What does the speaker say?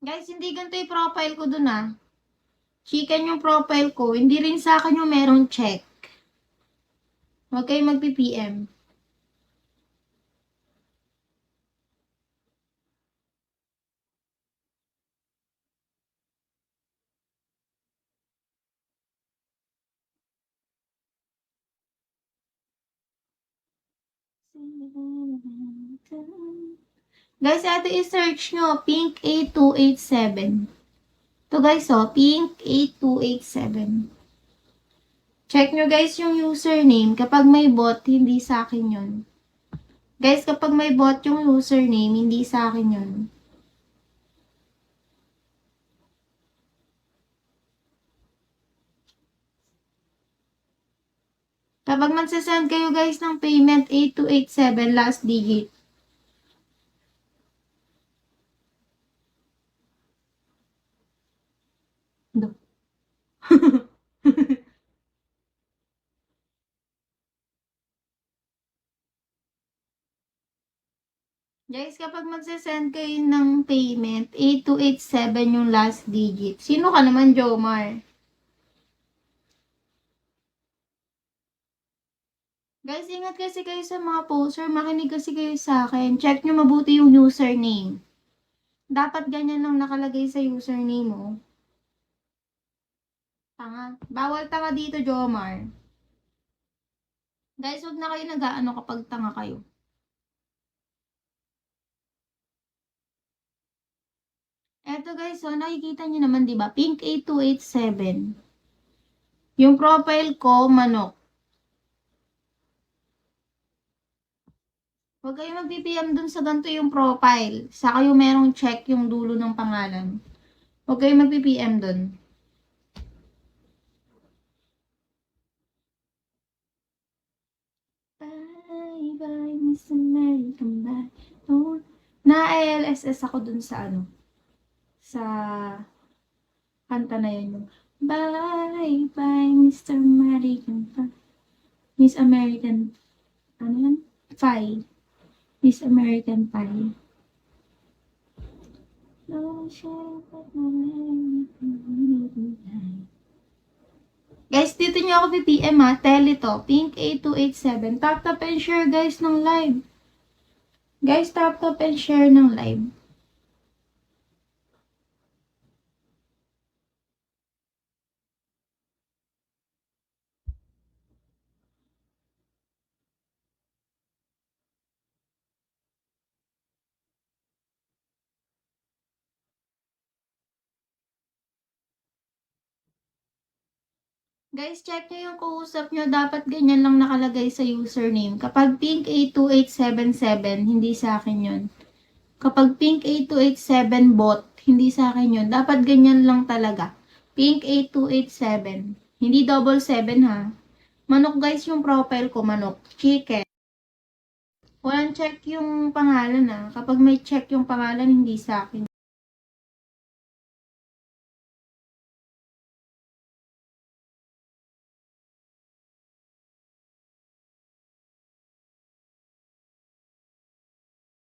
Guys, hindi ganito yung profile ko dun ah. Chicken yung profile ko. Hindi rin sa akin yung merong check. Huwag kayo mag-PPM. Guys, ito i-search nyo. Pink8287. Ito guys, oh. Pink8287. Check nyo guys yung username. Kapag may bot, hindi sa akin yun. Guys, kapag may bot yung username, hindi sa akin yun. Kapag magsasend kayo guys ng payment 8287 last digit. Do. Guys, kapag magsasend kayo ng payment, 8287 yung last digit. Sino ka naman, Jomar? Guys, ingat kasi kayo sa mga poster. Makinig kasi kayo sa akin. Check nyo mabuti yung username. Dapat ganyan lang nakalagay sa username mo. Tanga. Bawal tanga dito, Jomar. Guys, huwag na kayo nag-aano kapag tanga kayo. Eto guys, so nakikita nyo naman, di ba? Pink 8287. Yung profile ko, manok. Huwag kayo mag-PPM dun sa ganito yung profile. Saka yung merong check yung dulo ng pangalan. Huwag kayo mag-PPM dun. Bye, bye, Miss American, bye. Oh, na-ALSS ako dun sa ano. Sa kanta na yun yung bye, bye, Mr. American, bye. Miss American, ano yan? Pie. Miss American Pie. Guys, dito nyo ako PPM ha. Tele to. Pink8287. Tap and share guys ng live. Guys, tap and share ng live. Guys, check nyo yung kausap nyo. Dapat ganyan lang nakalagay sa username. Kapag pink82877, hindi sa akin yun. Kapag pink8287 bot, hindi sa akin yun. Dapat ganyan lang talaga. Pink8287. Hindi 77 ha. Manok guys yung profile ko, manok. Chicken. Walang check yung pangalan ah. Kapag may check yung pangalan, hindi sa akin.